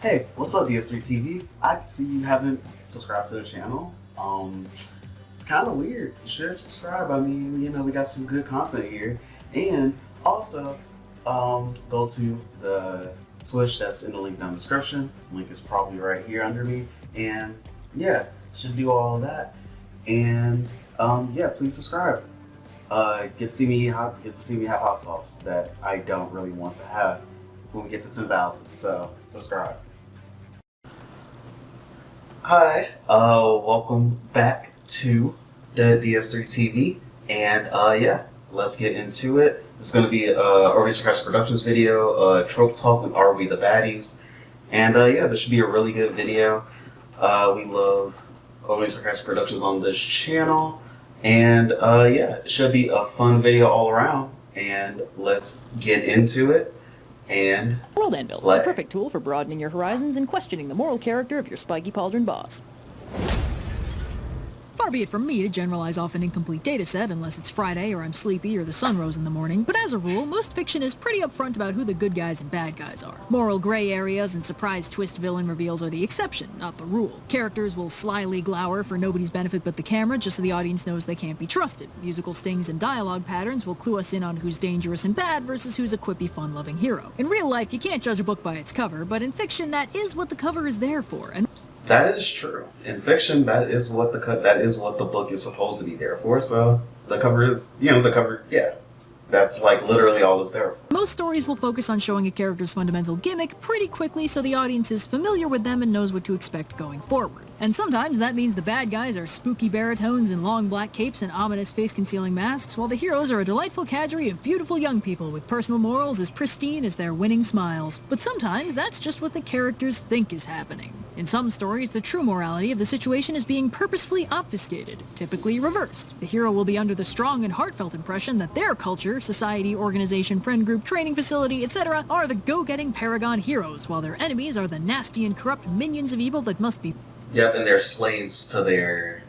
Hey, what's up, DS3TV? I can see you haven't subscribed to the channel. It's kind of weird. You should subscribe. I mean, we got some good content here. And also, go to the Twitch that's in the link down in the description. Link is probably right here under me. And yeah, should do all of that. And yeah, please subscribe. Get to see me have hot sauce that I don't really want to have when we get to 10,000. So subscribe. Hi, welcome back to the DS3TV, and yeah, let's get into it. This is going to be a Sarcastic Productions video, trope talk with Are We the Baddies, and yeah, this should be a really good video. We love Sarcastic Productions on this channel, and yeah, it should be a fun video all around, and let's get into it. And World Anvil, the perfect tool for broadening your horizons and questioning the moral character of your spiky pauldron boss. Far be it from me to generalize off an incomplete dataset unless it's Friday or I'm sleepy or the sun rose in the morning, but as a rule, most fiction is pretty upfront about who the good guys and bad guys are. Moral gray areas and surprise twist villain reveals are the exception, not the rule. Characters will slyly glower for nobody's benefit but the camera just so the audience knows they can't be trusted. Musical stings and dialogue patterns will clue us in on who's dangerous and bad versus who's a quippy, fun-loving hero. In real life, you can't judge a book by its cover, but in fiction, that is what the cover is there for. And that is true. In fiction, that is what the book is supposed to be there for. So the cover is, yeah. That's like literally all it's there for. Most stories will focus on showing a character's fundamental gimmick pretty quickly so the audience is familiar with them and knows what to expect going forward. And sometimes that means the bad guys are spooky baritones in long black capes and ominous face-concealing masks, while the heroes are a delightful cadre of beautiful young people with personal morals as pristine as their winning smiles. But sometimes that's just what the characters think is happening. In some stories, the true morality of the situation is being purposefully obfuscated, typically reversed. The hero will be under the strong and heartfelt impression that their culture, society, organization, friend group, training facility, etc. are the go-getting paragon heroes, while their enemies are the nasty and corrupt minions of evil that must be... Yep, and they're slaves to their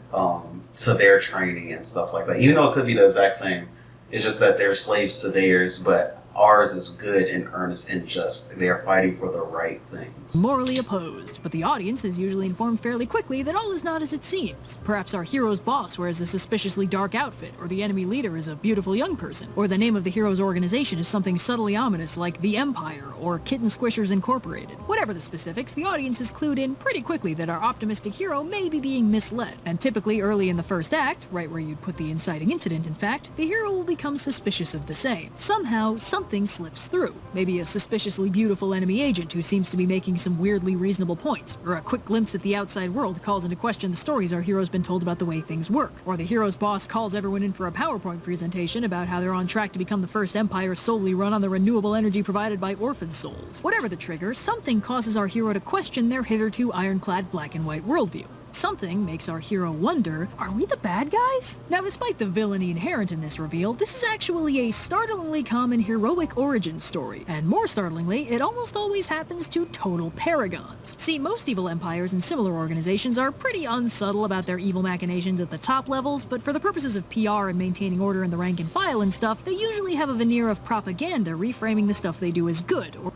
training and stuff like that. Even though it could be the exact same, it's just that they're slaves to theirs, but ours is good and earnest and just. They are fighting for the right things. Morally opposed, but the audience is usually informed fairly quickly that all is not as it seems. Perhaps our hero's boss wears a suspiciously dark outfit, or the enemy leader is a beautiful young person, or the name of the hero's organization is something subtly ominous like the Empire or Kitten Squishers Incorporated. Whatever the specifics, the audience is clued in pretty quickly that our optimistic hero may be being misled. And typically early in the first act, right where you'd put the inciting incident in fact, the hero will become suspicious of the same. Somehow, something slips through. Maybe a suspiciously beautiful enemy agent who seems to be making some weirdly reasonable points, or a quick glimpse at the outside world calls into question the stories our hero's been told about the way things work, or the hero's boss calls everyone in for a PowerPoint presentation about how they're on track to become the first empire solely run on the renewable energy provided by orphan souls. Whatever the trigger, something causes our hero to question their hitherto ironclad black and white worldview. Something makes our hero wonder, are we the bad guys? Now, despite the villainy inherent in this reveal, this is actually a startlingly common heroic origin story, and more startlingly, it almost always happens to total paragons. See, most evil empires and similar organizations are pretty unsubtle about their evil machinations at the top levels, but for the purposes of PR and maintaining order in the rank and file and stuff, they usually have a veneer of propaganda reframing the stuff they do as good, or...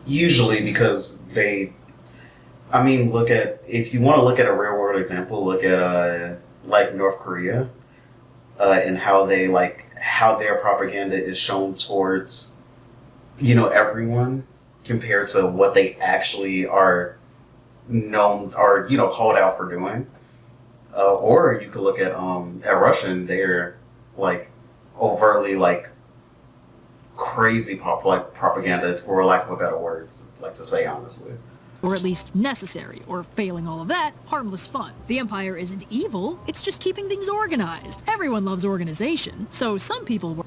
Usually because if you want to look at a real world example, look at like North Korea, and how their propaganda is shown towards, everyone compared to what they actually are known or called out for doing. Or you could look at Russian, they're like overtly like crazy propaganda, for lack of a better words, like to say honestly. Or at least necessary, or failing all of that, harmless fun. The Empire isn't evil, it's just keeping things organized. Everyone loves organization, so some people were...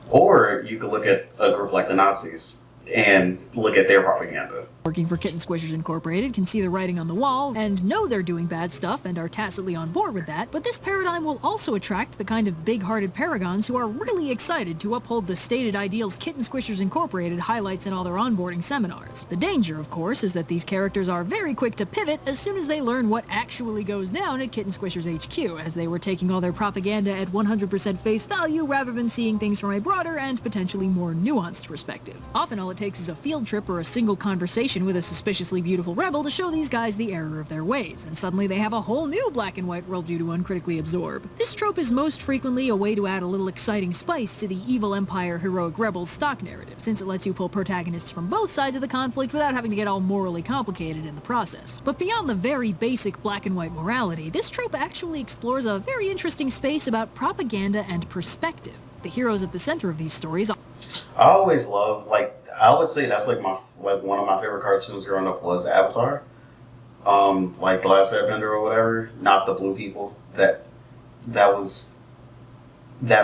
Or you could look at a group like the Nazis and look at their propaganda. Working for Kitten Squishers Incorporated can see the writing on the wall and know they're doing bad stuff and are tacitly on board with that, but this paradigm will also attract the kind of big-hearted paragons who are really excited to uphold the stated ideals Kitten Squishers Incorporated highlights in all their onboarding seminars. The danger, of course, is that these characters are very quick to pivot as soon as they learn what actually goes down at Kitten Squishers HQ, as they were taking all their propaganda at 100% face value rather than seeing things from a broader and potentially more nuanced perspective. Often all it it takes is a field trip or a single conversation with a suspiciously beautiful rebel to show these guys the error of their ways, and suddenly they have a whole new black and white worldview to uncritically absorb. This trope is most frequently a way to add a little exciting spice to the evil empire heroic rebels stock narrative, since it lets you pull protagonists from both sides of the conflict without having to get all morally complicated in the process. But beyond the very basic black and white morality, this trope actually explores a very interesting space about propaganda and perspective. The heroes at the center of these stories. I always love, like, I would say that's like one of my favorite cartoons growing up was Avatar. Like The Last Airbender or whatever. Not the blue people. That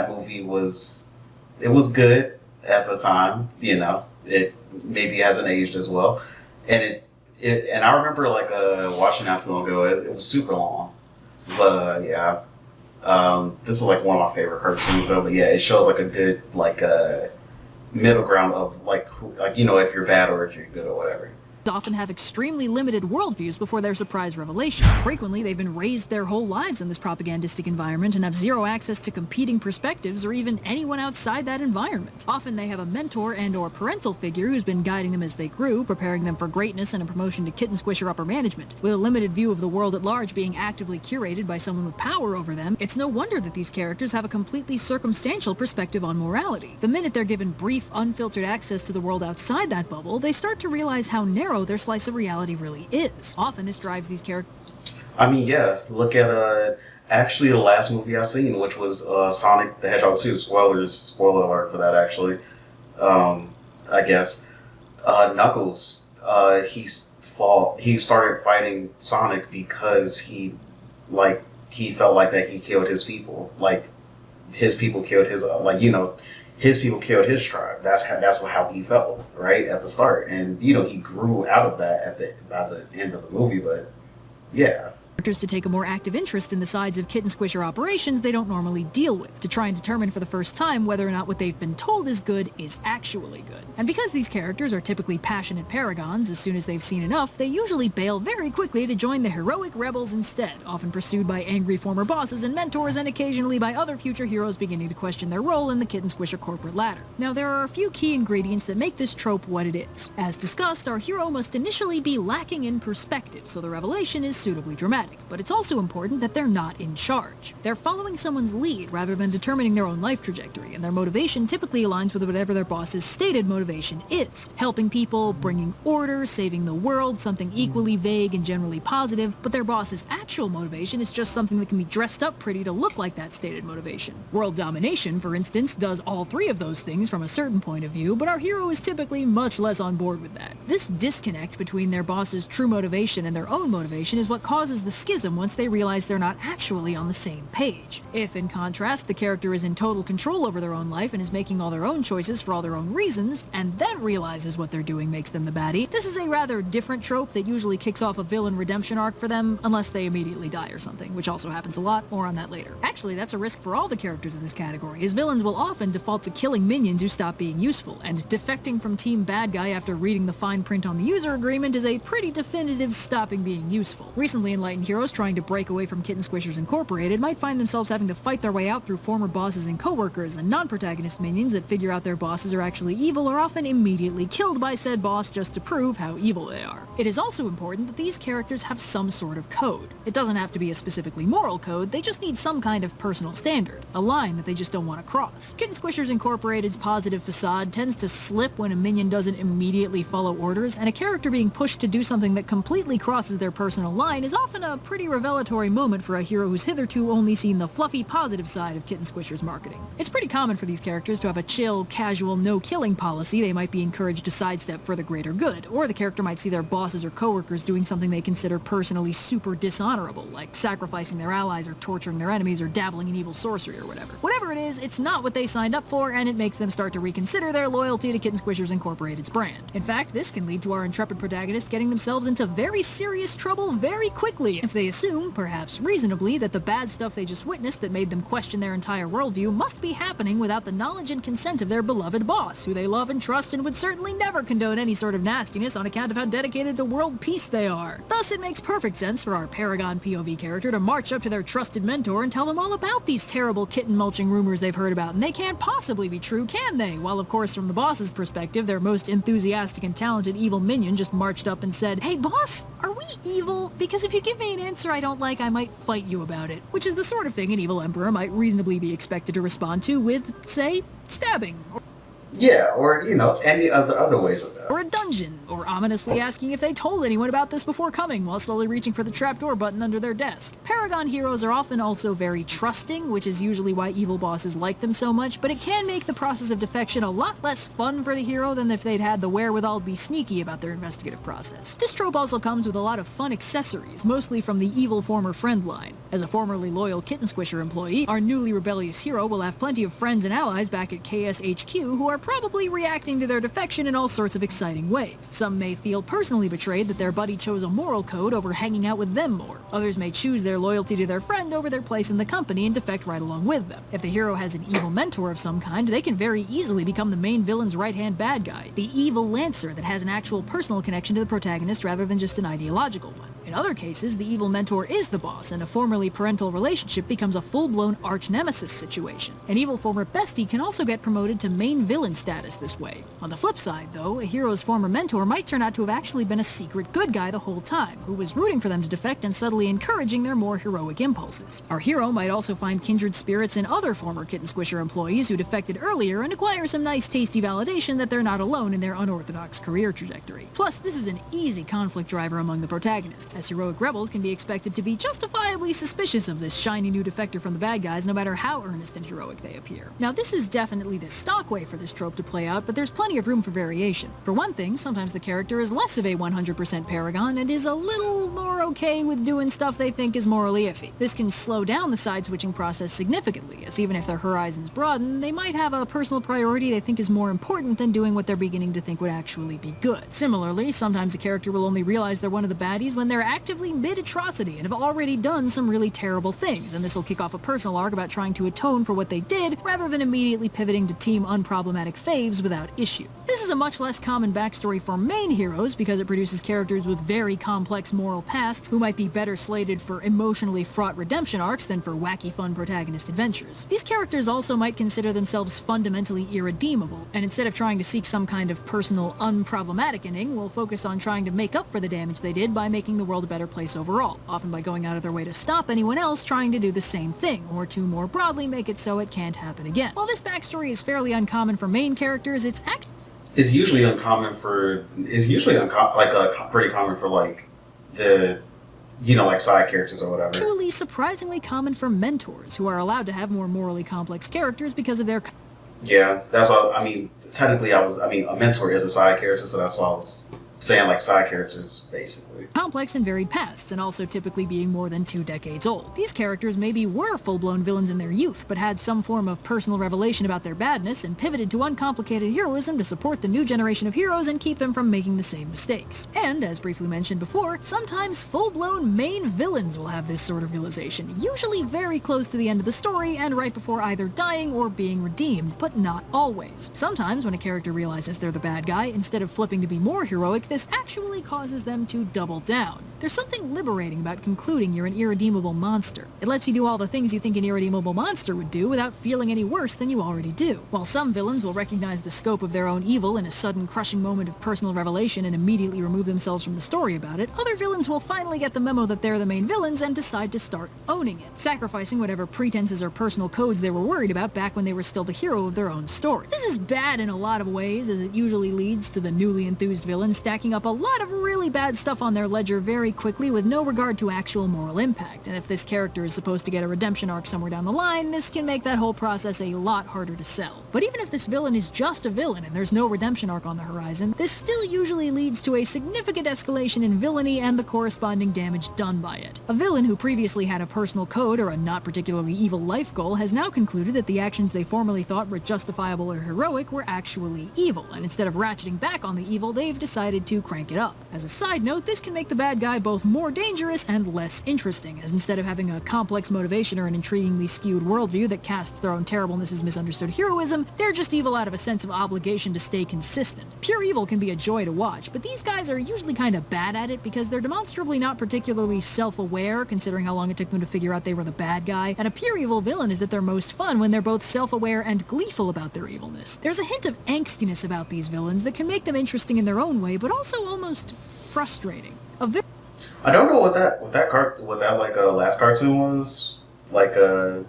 movie was, it was good at the time, you know. It maybe hasn't aged as well. And and I remember like watching that too long ago. It was super long. But yeah. This is like one of my favorite cartoons though, but yeah, it shows like a good like middle ground of like you know, if you're bad or if you're good or whatever. Often have extremely limited worldviews before their surprise revelation. Frequently, they've been raised their whole lives in this propagandistic environment and have zero access to competing perspectives or even anyone outside that environment. Often they have a mentor and or parental figure who's been guiding them as they grew, preparing them for greatness and a promotion to kitten squisher upper management. With a limited view of the world at large being actively curated by someone with power over them, it's no wonder that these characters have a completely circumstantial perspective on morality. The minute they're given brief, unfiltered access to the world outside that bubble, they start to realize how narrow their slice of reality really is. Often this drives these characters. I mean, yeah, look at actually the last movie I seen, which was Sonic the Hedgehog 2. Spoiler alert for that actually. I guess Knuckles, he started fighting Sonic because he felt like that he killed his people. Like his people killed his his people killed his tribe. That's how he felt, right, at the start. And, you know, he grew out of that by the end of the movie, but yeah. To take a more active interest in the sides of kitten squisher operations they don't normally deal with, to try and determine for the first time whether or not what they've been told is good is actually good. And because these characters are typically passionate paragons, as soon as they've seen enough, they usually bail very quickly to join the heroic rebels instead, often pursued by angry former bosses and mentors, and occasionally by other future heroes beginning to question their role in the kitten squisher corporate ladder. Now, there are a few key ingredients that make this trope what it is. As discussed, our hero must initially be lacking in perspective, so the revelation is suitably dramatic. But it's also important that they're not in charge. They're following someone's lead rather than determining their own life trajectory, and their motivation typically aligns with whatever their boss's stated motivation is. Helping people, bringing order, saving the world, something equally vague and generally positive, but their boss's actual motivation is just something that can be dressed up pretty to look like that stated motivation. World domination, for instance, does all three of those things from a certain point of view, but our hero is typically much less on board with that. This disconnect between their boss's true motivation and their own motivation is what causes the schism once they realize they're not actually on the same page. If, in contrast, the character is in total control over their own life and is making all their own choices for all their own reasons, and then realizes what they're doing makes them the baddie, this is a rather different trope that usually kicks off a villain redemption arc for them, unless they immediately die or something, which also happens a lot. More on that later. Actually, that's a risk for all the characters in this category, as villains will often default to killing minions who stop being useful, and defecting from Team Bad Guy after reading the fine print on the user agreement is a pretty definitive stopping being useful. Recently enlightened heroes trying to break away from Kitten Squishers Incorporated might find themselves having to fight their way out through former bosses and co-workers, and non-protagonist minions that figure out their bosses are actually evil are often immediately killed by said boss just to prove how evil they are. It is also important that these characters have some sort of code. It doesn't have to be a specifically moral code, they just need some kind of personal standard, a line that they just don't want to cross. Kitten Squishers Incorporated's positive facade tends to slip when a minion doesn't immediately follow orders, and a character being pushed to do something that completely crosses their personal line is often a pretty revelatory moment for a hero who's hitherto only seen the fluffy positive side of Kitten Squishers marketing. It's pretty common for these characters to have a chill, casual, no-killing policy they might be encouraged to sidestep for the greater good, or the character might see their bosses or coworkers doing something they consider personally super dishonorable, like sacrificing their allies or torturing their enemies or dabbling in evil sorcery or whatever. Whatever it is, it's not what they signed up for, and it makes them start to reconsider their loyalty to Kitten Squishers Incorporated's brand. In fact, this can lead to our intrepid protagonists getting themselves into very serious trouble very quickly If they assume, perhaps reasonably, that the bad stuff they just witnessed that made them question their entire worldview must be happening without the knowledge and consent of their beloved boss, who they love and trust and would certainly never condone any sort of nastiness on account of how dedicated to world peace they are. Thus, it makes perfect sense for our Paragon POV character to march up to their trusted mentor and tell them all about these terrible kitten mulching rumors they've heard about, and they can't possibly be true, can they? While of course from the boss's perspective, their most enthusiastic and talented evil minion just marched up and said, "Hey boss, are we evil? Because if you give me an answer I don't like, I might fight you about it." Which is the sort of thing an evil emperor might reasonably be expected to respond to with, say, stabbing. Yeah, or, any other ways of that. Or a dungeon, or ominously asking if they told anyone about this before coming while slowly reaching for the trapdoor button under their desk. Paragon heroes are often also very trusting, which is usually why evil bosses like them so much, but it can make the process of defection a lot less fun for the hero than if they'd had the wherewithal to be sneaky about their investigative process. This trope also comes with a lot of fun accessories, mostly from the evil former friend line. As a formerly loyal Kitten Squisher employee, our newly rebellious hero will have plenty of friends and allies back at KSHQ who are probably reacting to their defection in all sorts of exciting ways. Some may feel personally betrayed that their buddy chose a moral code over hanging out with them more. Others may choose their loyalty to their friend over their place in the company and defect right along with them. If the hero has an evil mentor of some kind, they can very easily become the main villain's right-hand bad guy, the evil lancer that has an actual personal connection to the protagonist rather than just an ideological one. In other cases, the evil mentor is the boss, and a formerly parental relationship becomes a full-blown arch-nemesis situation. An evil former bestie can also get promoted to main villain status this way. On the flip side, though, a hero's former mentor might turn out to have actually been a secret good guy the whole time, who was rooting for them to defect and subtly encouraging their more heroic impulses. Our hero might also find kindred spirits in other former Kitten Squisher employees who defected earlier and acquire some nice tasty validation that they're not alone in their unorthodox career trajectory. Plus, this is an easy conflict driver among the protagonists, as heroic rebels can be expected to be justifiably suspicious of this shiny new defector from the bad guys no matter how earnest and heroic they appear. Now, this is definitely the stock way for this trope to play out, but there's plenty of room for variation. For one thing, sometimes the character is less of a 100% paragon and is a little more okay with doing stuff they think is morally iffy. This can slow down the side-switching process significantly, as even if their horizons broaden, they might have a personal priority they think is more important than doing what they're beginning to think would actually be good. Similarly, sometimes a character will only realize they're one of the baddies when they're actively mid-atrocity and have already done some really terrible things, and this will kick off a personal arc about trying to atone for what they did, rather than immediately pivoting to team unproblematic faves without issue. This is a much less common backstory for main heroes because it produces characters with very complex moral pasts who might be better slated for emotionally fraught redemption arcs than for wacky fun protagonist adventures. These characters also might consider themselves fundamentally irredeemable, and instead of trying to seek some kind of personal unproblematic ending, will focus on trying to make up for the damage they did by making the world a better place overall, often by going out of their way to stop anyone else trying to do the same thing, or to more broadly make it so it can't happen again. While this backstory is fairly uncommon for main characters, it's usually uncommon for pretty common for like the like side characters or whatever. Truly surprisingly common for mentors, who are allowed to have more morally complex characters because of their... Yeah, that's why, technically a mentor is a side character, so that's why I was saying like side characters, basically. Complex and varied pasts, and also typically being more than 2 decades old. These characters maybe were full-blown villains in their youth, but had some form of personal revelation about their badness and pivoted to uncomplicated heroism to support the new generation of heroes and keep them from making the same mistakes. And, as briefly mentioned before, sometimes full-blown main villains will have this sort of realization, usually very close to the end of the story and right before either dying or being redeemed, but not always. Sometimes when a character realizes they're the bad guy, instead of flipping to be more heroic, this actually causes them to double down. There's something liberating about concluding you're an irredeemable monster. It lets you do all the things you think an irredeemable monster would do without feeling any worse than you already do. While some villains will recognize the scope of their own evil in a sudden crushing moment of personal revelation and immediately remove themselves from the story about it, other villains will finally get the memo that they're the main villains and decide to start owning it, sacrificing whatever pretenses or personal codes they were worried about back when they were still the hero of their own story. This is bad in a lot of ways, as it usually leads to the newly enthused villain stacking up a lot of really bad stuff on their ledger very quickly with no regard to actual moral impact, and if this character is supposed to get a redemption arc somewhere down the line, this can make that whole process a lot harder to sell. But even if this villain is just a villain and there's no redemption arc on the horizon, this still usually leads to a significant escalation in villainy and the corresponding damage done by it. A villain who previously had a personal code or a not particularly evil life goal has now concluded that the actions they formerly thought were justifiable or heroic were actually evil, and instead of ratcheting back on the evil, they've decided to crank it up. As a side note, this can make the bad guy both more dangerous and less interesting, as instead of having a complex motivation or an intriguingly skewed worldview that casts their own terribleness as misunderstood heroism, they're just evil out of a sense of obligation to stay consistent. Pure evil can be a joy to watch, but these guys are usually kind of bad at it because they're demonstrably not particularly self-aware, considering how long it took them to figure out they were the bad guy, and a pure evil villain is at their most fun when they're both self-aware and gleeful about their evilness. There's a hint of angstiness about these villains that can make them interesting in their own way, but also almost frustrating. I don't know what that like last cartoon was like. I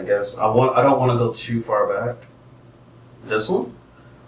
guess I don't want to go too far back. This one,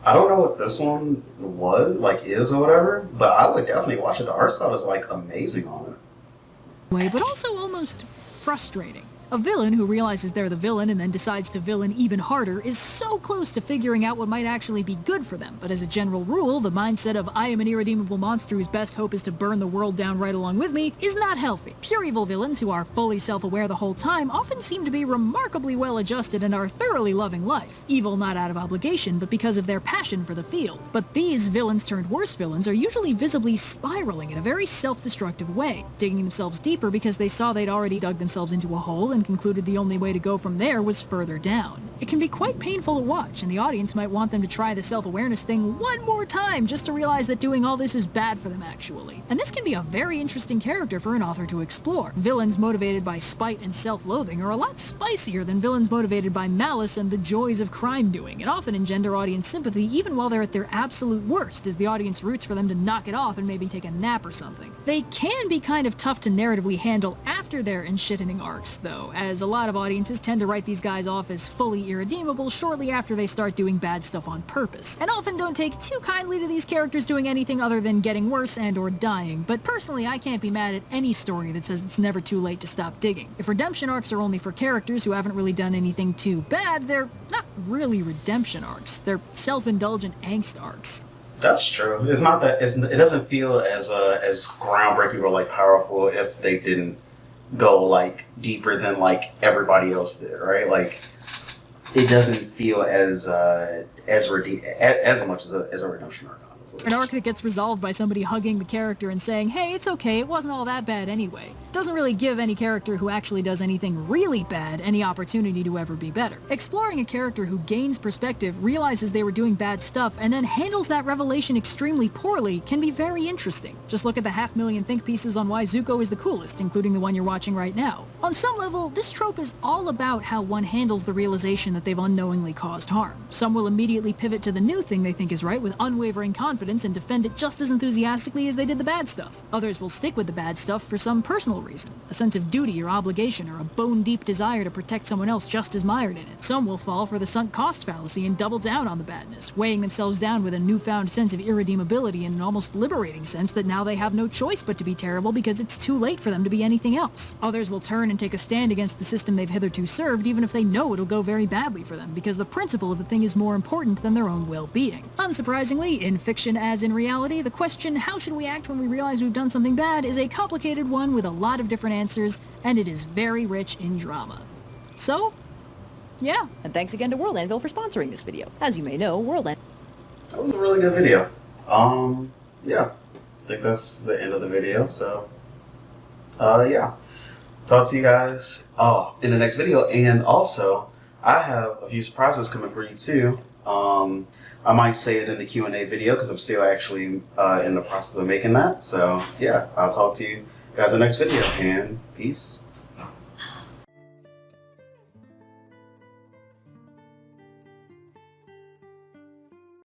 I don't know what this one was like is or whatever, but I would definitely watch it. The art style is like amazing on it. Way, but also almost frustrating. A villain who realizes they're the villain and then decides to villain even harder is so close to figuring out what might actually be good for them, but as a general rule, the mindset of I am an irredeemable monster whose best hope is to burn the world down right along with me is not healthy. Pure evil villains who are fully self-aware the whole time often seem to be remarkably well-adjusted and are thoroughly loving life. Evil not out of obligation, but because of their passion for the field. But these villains turned worse villains are usually visibly spiraling in a very self-destructive way, digging themselves deeper because they saw they'd already dug themselves into a hole and concluded the only way to go from there was further down. It can be quite painful to watch, and the audience might want them to try the self-awareness thing one more time just to realize that doing all this is bad for them actually. And this can be a very interesting character for an author to explore. Villains motivated by spite and self-loathing are a lot spicier than villains motivated by malice and the joys of crime doing, and often engender audience sympathy even while they're at their absolute worst, as the audience roots for them to knock it off and maybe take a nap or something. They can be kind of tough to narratively handle after their enshittening arcs, though, as a lot of audiences tend to write these guys off as fully irredeemable shortly after they start doing bad stuff on purpose, and often don't take too kindly to these characters doing anything other than getting worse and or dying. But personally, I can't be mad at any story that says it's never too late to stop digging. If redemption arcs are only for characters who haven't really done anything too bad, they're not really redemption arcs. They're self-indulgent angst arcs. That's true. It's not that it doesn't feel as groundbreaking or like powerful if they didn't go like deeper than like everybody else did, right? Like it doesn't feel as much as a redemption arc, honestly. An arc that gets resolved by somebody hugging the character and saying, hey, it's okay, it wasn't all that bad anyway, doesn't really give any character who actually does anything really bad any opportunity to ever be better. Exploring a character who gains perspective, realizes they were doing bad stuff, and then handles that revelation extremely poorly can be very interesting. Just look at the 500,000 think pieces on why Zuko is the coolest, including the one you're watching right now. On some level, this trope is all about how one handles the realization that they've unknowingly caused harm. Some will immediately pivot to the new thing they think is right with unwavering confidence and defend it just as enthusiastically as they did the bad stuff. Others will stick with the bad stuff for some personal reason, a sense of duty or obligation, or a bone-deep desire to protect someone else just as mired in it. Some will fall for the sunk cost fallacy and double down on the badness, weighing themselves down with a newfound sense of irredeemability and an almost liberating sense that now they have no choice but to be terrible because it's too late for them to be anything else. Others will turn and take a stand against the system they've hitherto served even if they know it'll go very badly for them because the principle of the thing is more important than their own well-being. Unsurprisingly, in fiction as in reality, the question, how should we act when we realize we've done something bad, is a complicated one with a lot of different answers, and it is very rich in drama. So, yeah. And thanks again to World Anvil for sponsoring this video. As you may know, World Anvil... That was a really good video. Yeah. I think that's the end of the video, so... yeah. Talk to you guys in the next video, and also, I have a few surprises coming for you too. I might say it in the Q&A video because I'm still actually in the process of making that. So yeah, I'll talk to you guys in the next video, and peace.